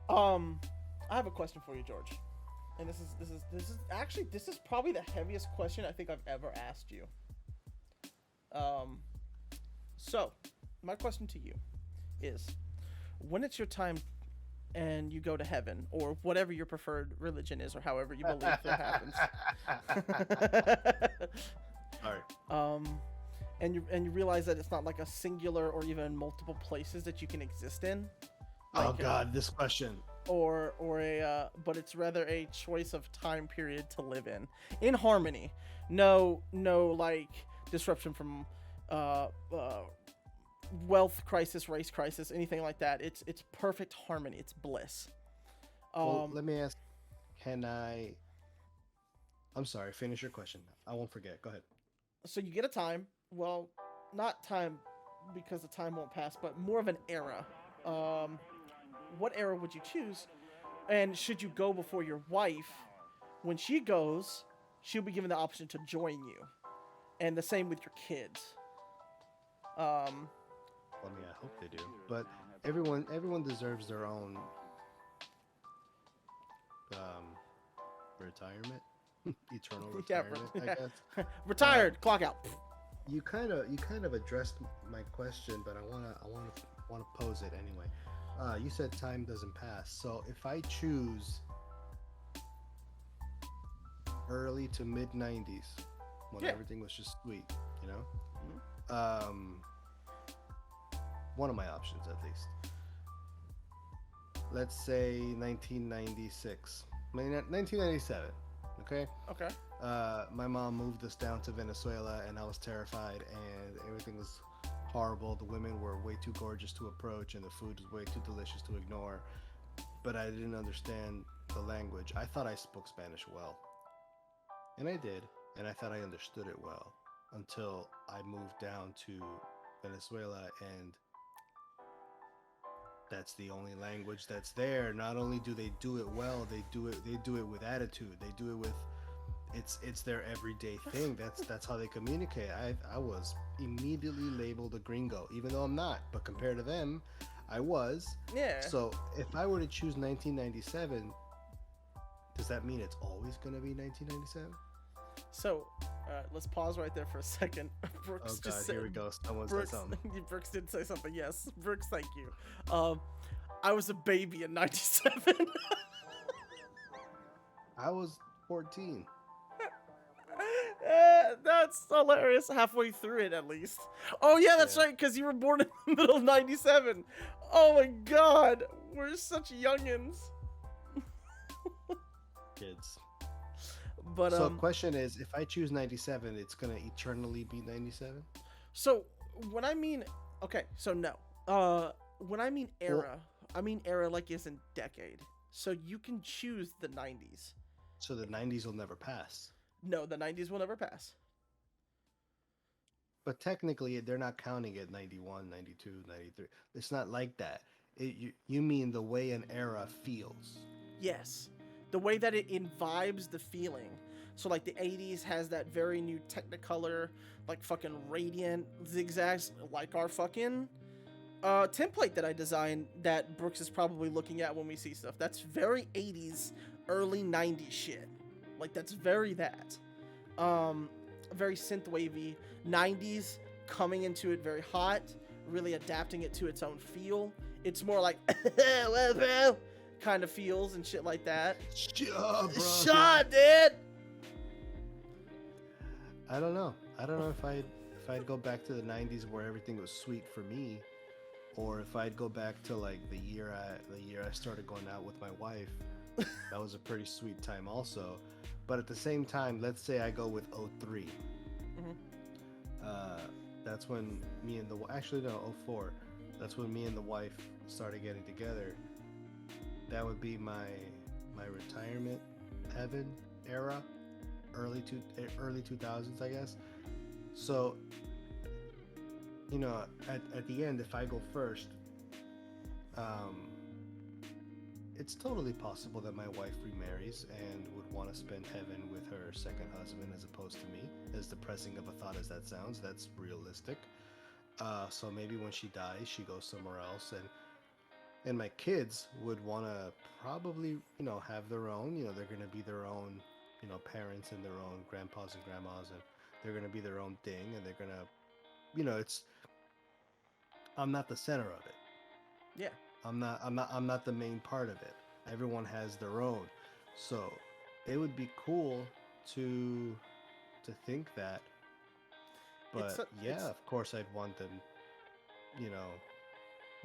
I have a question for you, George. And this is probably the heaviest question I think I've ever asked you. Um, so my question to you is, when it's your time and you go to heaven or whatever your preferred religion is or however you believe that happens. All right. um, and you realize that it's not like a singular or even multiple places that you can exist in, Oh like God, this question. or a but it's rather a choice of time period to live in harmony. No like disruption from uh, uh wealth crisis, race crisis, anything like that. It's perfect harmony. It's bliss. Well, Um, let me ask. Can I? I'm sorry. Finish your question. I won't forget. Go ahead. so you get a time. Well, not time because the time won't pass, but more of an era. Um, what era would you choose? And should you go before your wife? When she goes, she'll be given the option to join you, and the same with your kids. Um, I mean, I hope they do. But everyone deserves their own um, retirement, eternal yeah, retirement, I guess. Uh, retired. Clock out. you kind of addressed my question, but I wanna pose it anyway. You said time doesn't pass, so if I choose early to mid '90s, when Yeah. everything was just sweet, you know, Mhm. um, one of my options at least. Let's say 1996, 1997. Okay. Okay. My mom moved us down to Venezuela, and I was terrified, and everything was horrible. The women were way too gorgeous to approach, and the food was way too delicious to ignore. But I didn't understand the language. I thought I spoke Spanish well, and I did, and I thought I understood it well until I moved down to Venezuela, and that's the only language that's there. Not only do they do it well, they do it with attitude. They do it with it's their everyday thing. That's how they communicate. I was immediately labeled a gringo, even though I'm not. But compared to them, I was. Yeah. So if I were to choose 1997, does that mean it's always gonna be 1997? So, let's pause right there for a second. Oh Brooks just God, said, here we go. Someone said Brooks, something. Brooks did say something. Yes, Brooks, thank you. Um, I was a baby in '97. I was 14. That's hilarious. Halfway through it, at least. Oh yeah, that's Yeah, right, because you were born in the middle of '97. Oh my God, we're such youngins. kids. But So question is, if I choose 97, it's gonna eternally be 97? so when I mean, okay, so no, when I mean Well, era, I mean era like is in decade. So you can choose the '90s. so the 90s will never pass. No, the '90s will never pass. But technically, they're not counting it 91, 92, 93. It's not like that. You mean the way an era feels. Yes, the way that it imbibes the feeling. So like the '80s has that very new Technicolor, like fucking radiant zigzags, like our fucking template that I designed that Brooks is probably looking at when we see stuff. That's very '80s, early '90s shit. Like that's very that. Um, very synth wavy. '90s coming into it very hot, really adapting it to its own feel. It's more like kind of feels and shit like that. Sure, bro. Shut it. I don't know. I don't know if I'd go back to the 90s where everything was sweet for me, or if I'd go back to like the year I started going out with my wife. That was a pretty sweet time also. But at the same time, let's say I go with '03. Mm-hmm. Uh, that's when me and the actually no '04. That's when me and the wife started getting together. That would be my retirement heaven era, early 2000s, I guess. So at the end, if I go first, um, it's totally possible that my wife remarries and would want to spend heaven with her second husband as opposed to me. As depressing of a thought as that sounds, that's realistic. So maybe when she dies, she goes somewhere else, and my kids would want to probably, have their own, they're going to be their own, parents and their own grandpas and grandmas, and they're going to be their own thing, and they're going to, it's, I'm not the center of it. Yeah. I'm not the main part of it. Everyone has their own. So it would be cool to think that. But of course I'd want them,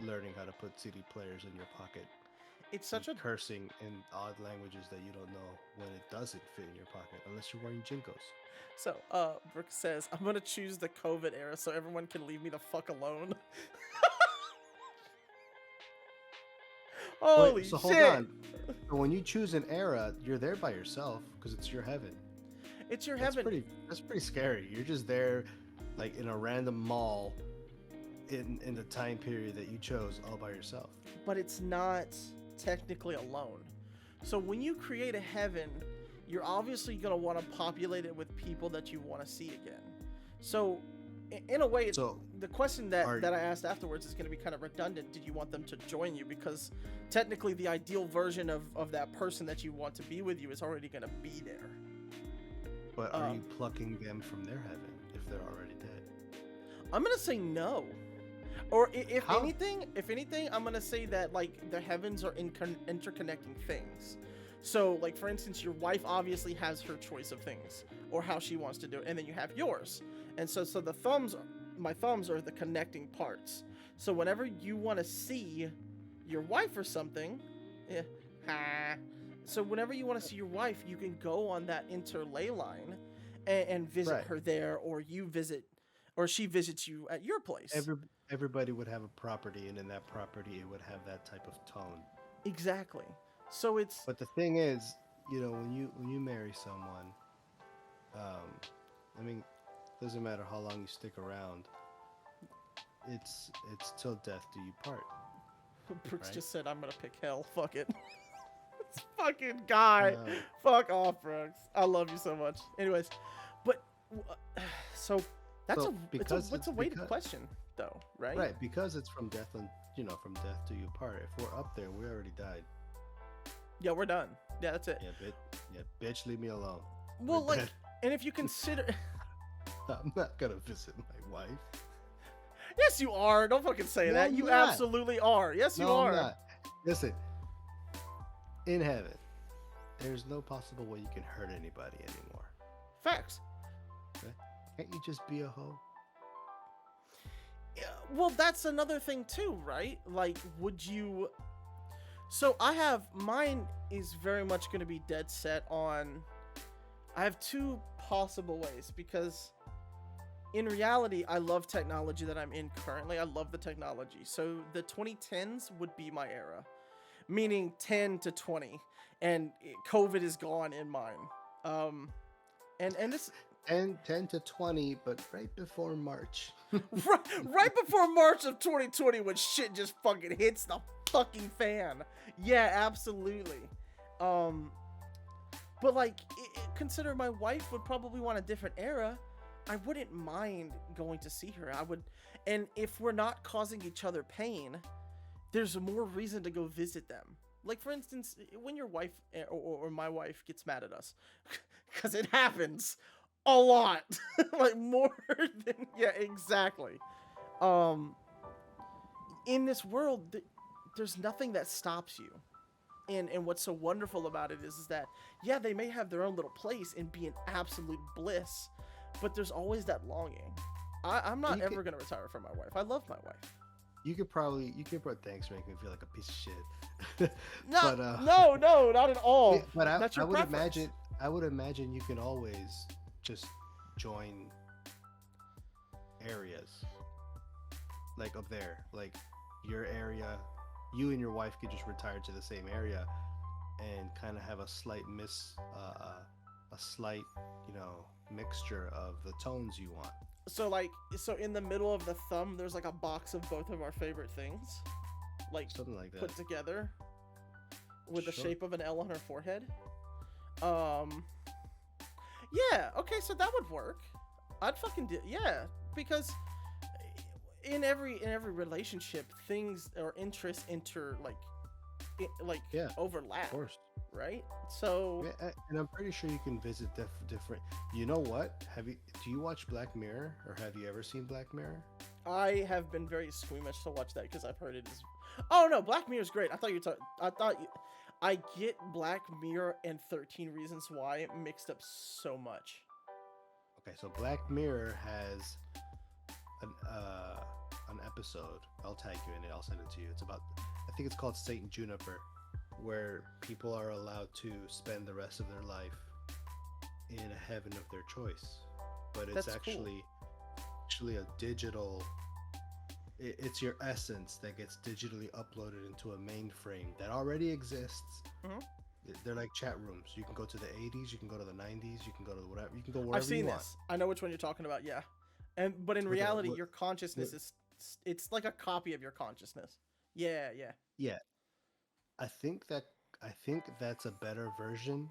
learning how to put CD players in your pocket. It's such a cursing in odd languages that you don't know when it doesn't fit in your pocket unless you're wearing Jinkos. So, Brooke says, I'm gonna choose the COVID era so everyone can leave me the fuck alone. Holy shit! So hold on. So when you choose an era, you're there by yourself because it's your heaven. It's your heaven. That's pretty scary. You're just there, like in a random mall, in the time period that you chose, all by yourself. But it's not technically alone. So when you create a heaven, you're obviously going to want to populate it with people that you want to see again. So in a way, the question that I asked afterwards is going to be kind of redundant. Did you want them to join you? Because technically the ideal version of that person that you want to be with you is already going to be there. But are you plucking them from their heaven if they're already dead? I'm going to say no. Or if anything, I'm going to say that like the heavens are interconnecting things. So like, for instance, your wife obviously has her choice of things or how she wants to do it. And then you have yours. And so my thumbs are the connecting parts. So whenever you want to see your wife or something, so whenever you want to see your wife, you can go on that interlay line and visit her there, or she visits you at your place. Everybody would have a property, and in that property, it would have that type of tone. Exactly. So it's. But the thing is, when you marry someone, I mean, doesn't matter how long you stick around. It's till death do you part. Brooks just said, "I'm gonna pick hell. Fuck it." This fucking guy. Fuck off, Brooks. I love you so much. Anyways, but so that's a weighted question, though, right? Right, because it's from death from death do you part. If we're up there, we already died. Yeah, we're done. Yeah, that's it. Yeah, bitch, leave me alone. Well, and if you consider, I'm not gonna visit my wife. Yes, you are. Don't fucking say that. You absolutely are. Yes, you are. I'm not. Listen, in heaven, there's no possible way you can hurt anybody anymore. Facts. Okay? Can't you just be a hoe? Yeah, well, that's another thing too, right? Like, would you... So mine is very much going to be dead set on... I have two possible ways, because in reality, I love technology that I'm in currently. I love the technology. So the 2010s would be my era, meaning 10 to 20, and COVID is gone in mine. And this 10 to 20, but right before March. right before March of 2020, when shit just fucking hits the fucking fan. Yeah, absolutely. But like, consider my wife would probably want a different era. I wouldn't mind going to see her. I would, and if we're not causing each other pain, there's more reason to go visit them. Like, for instance, when your wife or my wife gets mad at us, because it happens a lot, like more than, yeah, exactly. In this world, there's nothing that stops you. And what's so wonderful about it is that, yeah, they may have their own little place and be in absolute bliss, but there's always that longing. I'm not ever going to retire from my wife. I love my wife. You could thanks for making me feel like a piece of shit. No, but, no, not at all. But I would imagine you can always just join areas like up there, like your area. You and your wife could just retire to the same area and kind of have a slight mixture of the tones you want. So in the middle of the thumb, there's like a box of both of our favorite things, like something like that, put together with the shape of an L on her forehead. Yeah, okay, so that would work. I'd fucking do, yeah, because in every relationship, things or interests Yeah, of overlap, course. right? So Yeah, and I'm pretty sure you can visit different. You know what? Do you watch Black Mirror, or have you ever seen Black Mirror? I have been very squeamish to watch that because I've heard it is. Oh no, Black Mirror is great. I thought you. I thought you. I get Black Mirror and 13 Reasons Why mixed up so much. Okay, so Black Mirror has an uh an episode. I'll tag you in it. I'll send it to you. It's about, I think it's called Saint Juniper, where people are allowed to spend the rest of their life in a heaven of their choice, but it's That's cool. actually a digital. It's your essence that gets digitally uploaded into a mainframe that already exists. Hmm. They're like chat rooms. You can go to the 80s, you can go to the 90s, you can go to whatever, you can go I've wherever you seen want. this. I know which one you're talking about. Yeah, but in With a reality, with, your consciousness with, is it's like a copy of your consciousness. Yeah, yeah. yeah, I think that I think that's a better version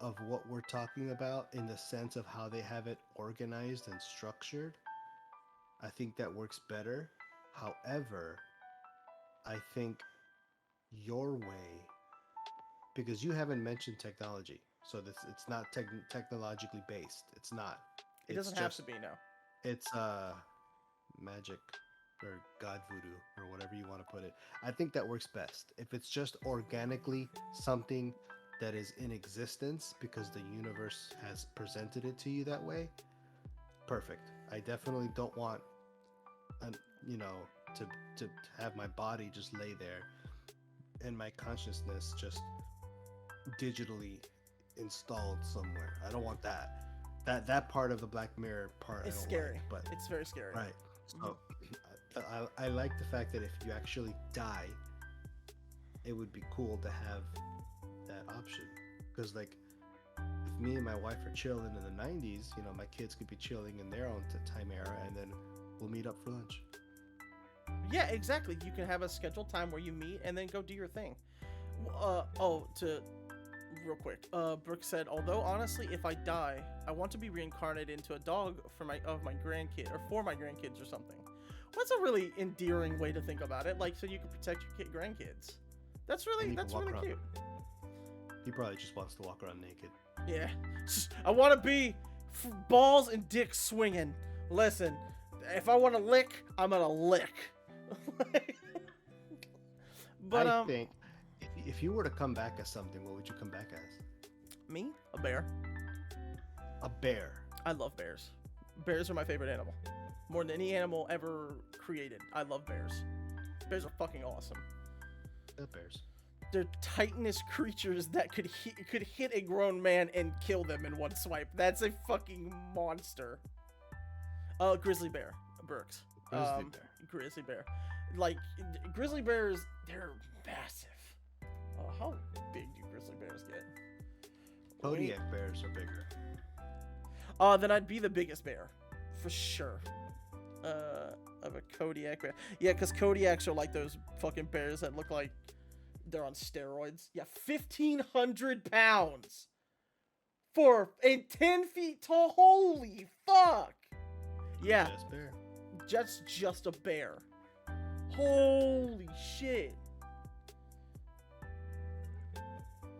of what we're talking about in the sense of how they have it organized and structured. I think that works better. However, I think your way, because you haven't mentioned technology, so this it's not technologically based. It's not. It It's doesn't have to just be no. it's magic or god voodoo or whatever you want to put it. I think that works best if it's just organically something that is in existence because the universe has presented it to you that way. Perfect. I definitely don't want an you know to to have my body just lay there and my consciousness just digitally installed somewhere. I don't want that. That part of the Black Mirror part I It's don't scary. like. But It's very scary. right. Hmm. So I like the fact that if you actually die, it would be cool to have that option. Because like if me and my wife are chilling in the 90s, my kids could be chilling in their own time era, and then we'll meet up for lunch. Yeah, exactly. You can have a scheduled time where you meet and then go do your thing. To real quick. Brooke said, although honestly, if I die, I want to be reincarnated into a dog for my grandkid or for my grandkids or something. Well, that's a really endearing way to think about it. Like, so you can protect your grandkids. That's really cute. He probably just wants to walk around naked. Yeah, I want to be balls and dick swinging. Listen, if I want to lick, I'm gonna lick. But I think if you were to come back as something, what would you come back as? me, a bear. A bear. I love bears. Bears are my favorite animal. More than any animal ever created. I love bears. Bears are fucking awesome. Bears. They're titanous creatures that could hit a grown man and kill them in one swipe. That's a fucking monster. Grizzly bear, Burks. Grizzly bear. Like grizzly bears, they're massive. How big do grizzly bears get? Kodiak bears are bigger. Then I'd be the biggest bear, for sure. Of a Kodiak bear. Yeah, because Kodiaks are like those fucking bears that look like they're on steroids. Yeah, 1,500 pounds and 10 feet tall. Holy fuck! Yeah, Bear. just a bear. Holy shit!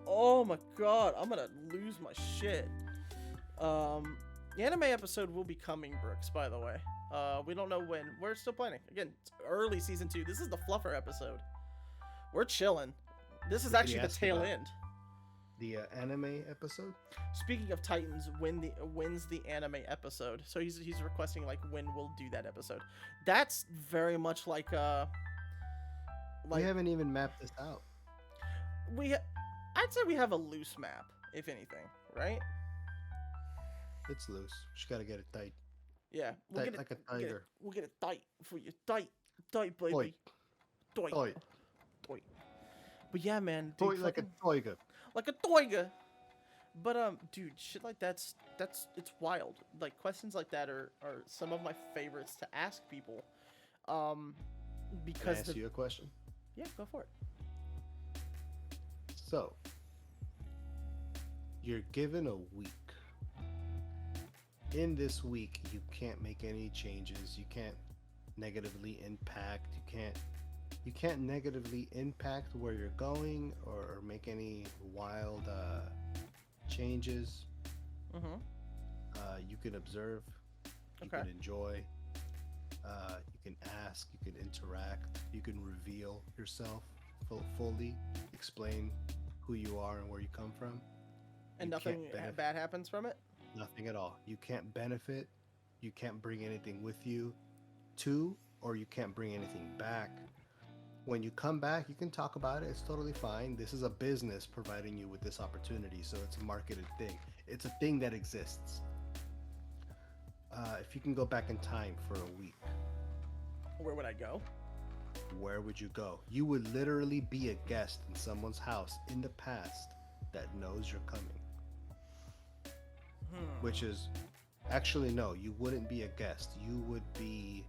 Oh my god, I'm gonna lose my shit. The anime episode will be coming, Brooks, by the way. We don't know when. We're still planning. Again, it's early season 2. This is the fluffer episode. We're chilling. This is actually the tail end. The anime episode? Speaking of Titans, when's the anime episode? So he's requesting like when we'll do that episode. That's very much like we haven't even mapped this out. I'd say we have a loose map, if anything, right? It's loose. Just gotta get it tight. Yeah, we'll get it like a tiger. We'll get it tight for you. Tight, baby. Tight. But yeah, man. Dude, like a toiga. Like a toiga. But dude, shit like that's it's wild. Like questions like that are some of my favorites to ask people. Because Can I ask you a question? Yeah, go for it. So, you're given a week in this week you can't make any changes. You can't negatively impact. You can't negatively impact where you're going or make any wild changes. Mm-hmm. You can observe. You Okay. can enjoy. You can ask. You can interact. You can reveal yourself fully. Explain who you are and where you come from. And You nothing can't benefit bad happens from it. nothing at all. You can't benefit. You can't bring anything with you to, or you can't bring anything back. When you come back, you can talk about it. It's totally fine. This is a business providing you with this opportunity, so it's a marketed thing. It's a thing that exists. If you can go back in time for a week, Where would I go? where would you go? You would literally be a guest in someone's house in the past that knows you're coming. Hmm. Which is actually no, you wouldn't be a guest. You would be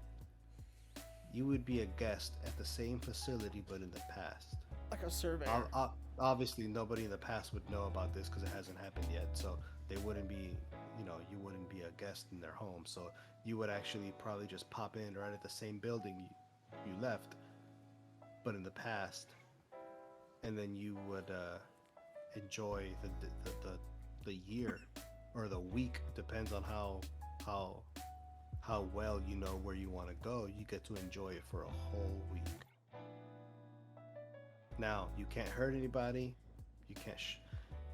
a guest at the same facility but in the past. Like a surveyor. Obviously, nobody in the past would know about this because it hasn't happened yet. So they wouldn't be, you wouldn't be a guest in their home. So you would actually probably just pop in right at the same building you left, but in the past, and then you would enjoy the year or the week, depends on how well you know where you want to go. You get to enjoy it for a whole week. Now you can't hurt anybody. You can't.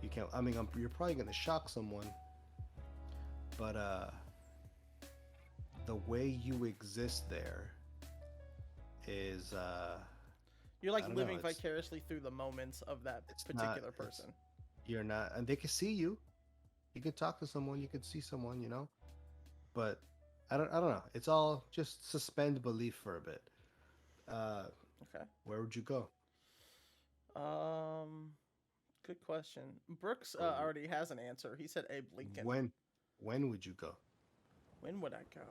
You can't. I mean, you're probably gonna shock someone, but the way you exist there is You're I like don't know. living vicariously through the moments of that It's particular not. person. You're not, and they can see you. You can talk to someone. You can see someone. But I don't know. It's all just suspend belief for a bit. Uh, Okay. where would you go? Um, Good question. Brooks Or already has an answer. He said Abe Lincoln. when? When would you go? When would I go?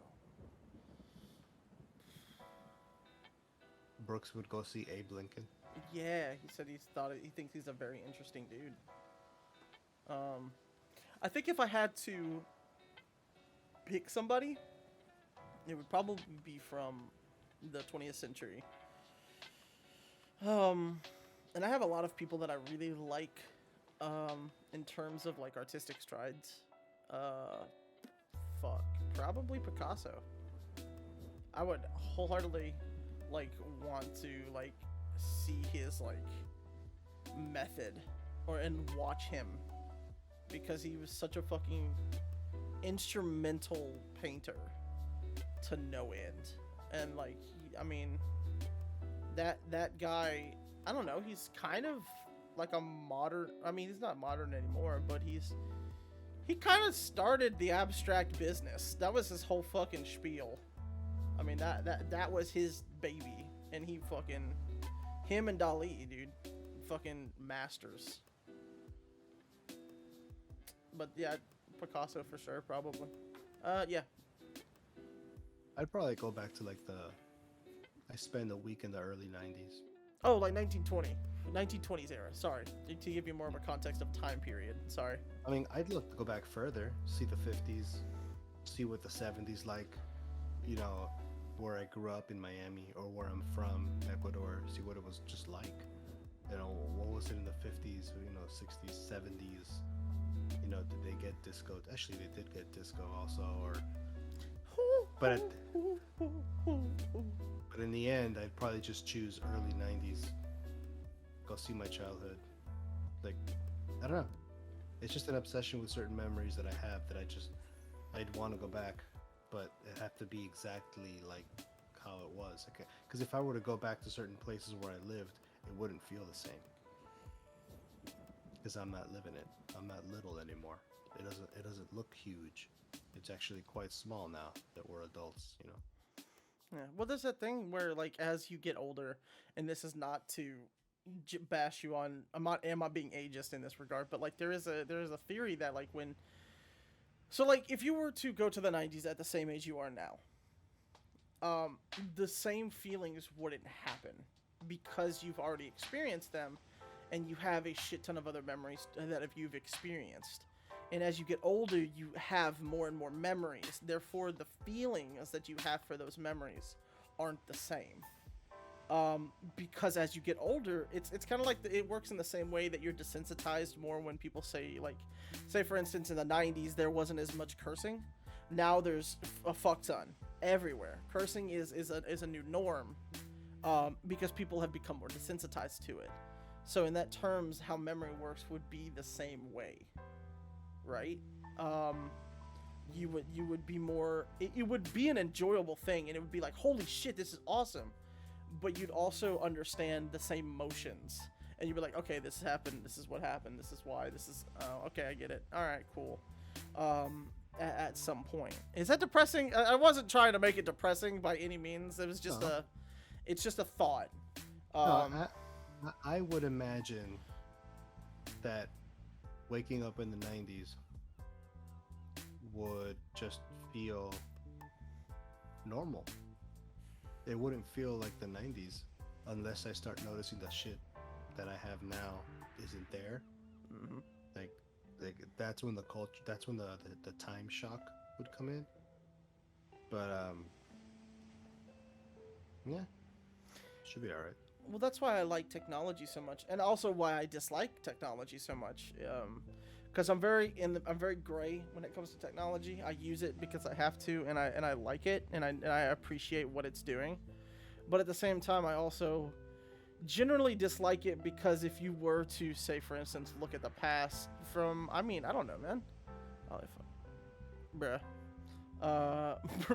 Brooks would go see Abe Lincoln. Yeah, he said he thinks he's a very interesting dude. Um, I think if I had to pick somebody, it would probably be from the 20th century. And I have a lot of people that I really like, in terms of like artistic strides. Uh, Probably Picasso. I would wholeheartedly like want to like see his like method and watch him, because he was such a fucking instrumental painter to no end. And like I mean, that guy, I don't know, he's kind of like a modern, I mean he's not modern anymore, but he kind of started the abstract business. That was his whole fucking spiel. I mean that was his baby, and him and Dali, dude, fucking masters. But yeah, Picasso for sure, probably. Yeah. I'd probably go back to I spent a week in the early 90s. Oh, like 1920s era. Sorry, to give you more of a context of time period. Sorry. I mean, I'd look to go back further, see the 50s, see what the 70s like, where I grew up in Miami or where I'm from, Ecuador, see what it was just like. What was it in the 50s, 60s, 70s? Did they get disco? Actually, they did get disco also, but in the end, I'd probably just choose early 90s. Go see my childhood. Like, I don't know. It's just an obsession with certain memories that I have that I'd want to go back, but it have to be exactly like how it was. Okay, because if I were to go back to certain places where I lived, it wouldn't feel the same. Because I'm not living it. I'm not little anymore. It doesn't look huge. It's actually quite small now that we're adults. Yeah. Well, there's that thing where like as you get older, and this is not to bash you on. Am not being ageist in this regard, but like there is a theory that like if you were to go to the 90s at the same age you are now, the same feelings wouldn't happen because you've already experienced them, and you have a shit ton of other memories that you've experienced. And as you get older, you have more and more memories. Therefore, the feelings that you have for those memories aren't the same. Because as you get older, it's kind of like it works in the same way that you're desensitized more when people say, like, say for instance in the 90s there wasn't as much cursing. Now there's a fuck ton everywhere. Cursing is a new norm, because people have become more desensitized to it. So in that terms, how memory works would be the same way, right? You would be more. It would be an enjoyable thing, and it would be like, holy shit, this is awesome. But you'd also understand the same emotions, and you'd be like, okay, this happened. This is what happened. This is why. This is okay. I get it. All right, cool. At some point, is that depressing? I wasn't trying to make it depressing by any means. It was just it's just a thought. No, I would imagine that waking up in the 90s would just feel normal. It wouldn't feel like the 90s unless I start noticing the shit that I have now isn't there. Mm-hmm. Like that's when the culture, that's when the time shock would come in. But yeah, should be all right. Well, that's why I like technology so much, and also why I dislike technology so much. Because I'm very gray when it comes to technology. I use it because I have to, and I like it, and I appreciate what it's doing. But at the same time, I also generally dislike it because if you were to, say, for instance, look at the past from, I don't know, man.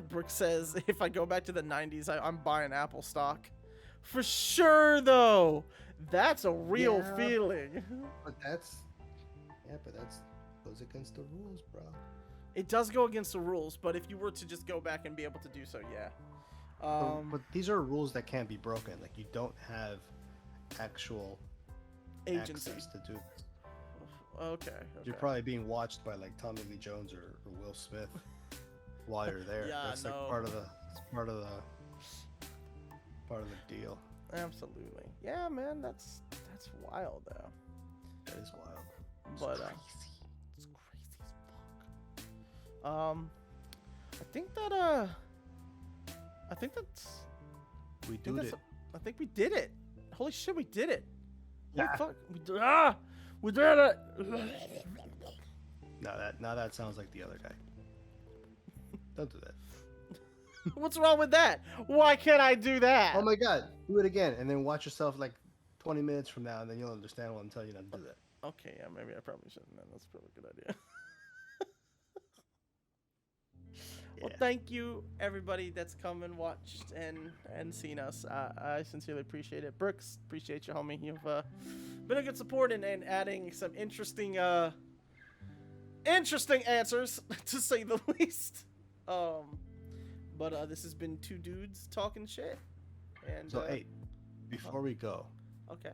Brooke says, if I go back to the 90s, I'm buying Apple stock. For sure, though. That's a real feeling. But that goes against the rules, bro. It does go against the rules, but if you were to just go back and be able to do so, yeah. But these are rules that can't be broken. Like, you don't have actual agency access to do this. Okay. You're probably being watched by like Tommy Lee Jones or Will Smith while you're there. Yeah, that's like part of the deal. Absolutely. Yeah, man, that's wild though. That is wild. But it's crazy as fuck. I think we did it. Holy shit, we did it. Holy fuck. We did it. Now that sounds like the other guy. Don't do that. What's wrong with that? Why can't I do that? Oh my god, do it again, and then watch yourself like 20 minutes from now, and then you'll understand what I'm telling you not to do that. Okay, yeah, maybe I probably shouldn't. That's probably a good idea. Well, thank you everybody that's come and watched and seen us. I sincerely appreciate it. Brooks, appreciate you, homie. You've been a good support and adding some interesting answers to say the least. But this has been two dudes talking shit. And so hey, before we go, okay.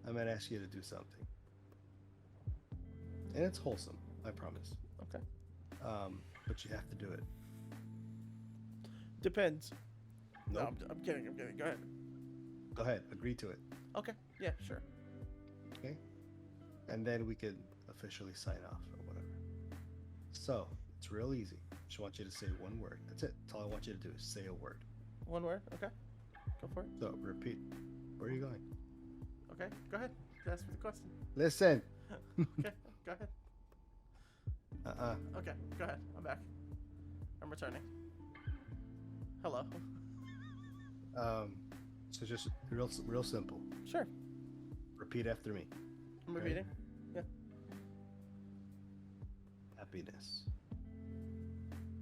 I'm gonna ask you to do something. And it's wholesome, I promise. Okay. But you have to do it. Depends. Nope. No, I'm kidding. Go ahead. Go ahead. Agree to it. Okay. Yeah, sure. Okay. And then we could officially sign off or whatever. So, it's real easy. Just want you to say one word. That's it. That's all I want you to do is say a word. One word? Okay. Go for it. So, repeat. Where are you going? Okay. Go ahead. Ask me the question. Listen. Okay. Go ahead. Okay. Go ahead. I'm back. I'm returning. Hello. So just real simple. Sure. Repeat after me. I'm repeating. Yeah. Happiness.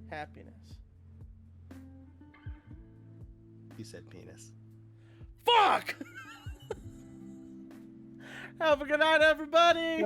Happiness. He said penis. Fuck! Have a good night, everybody!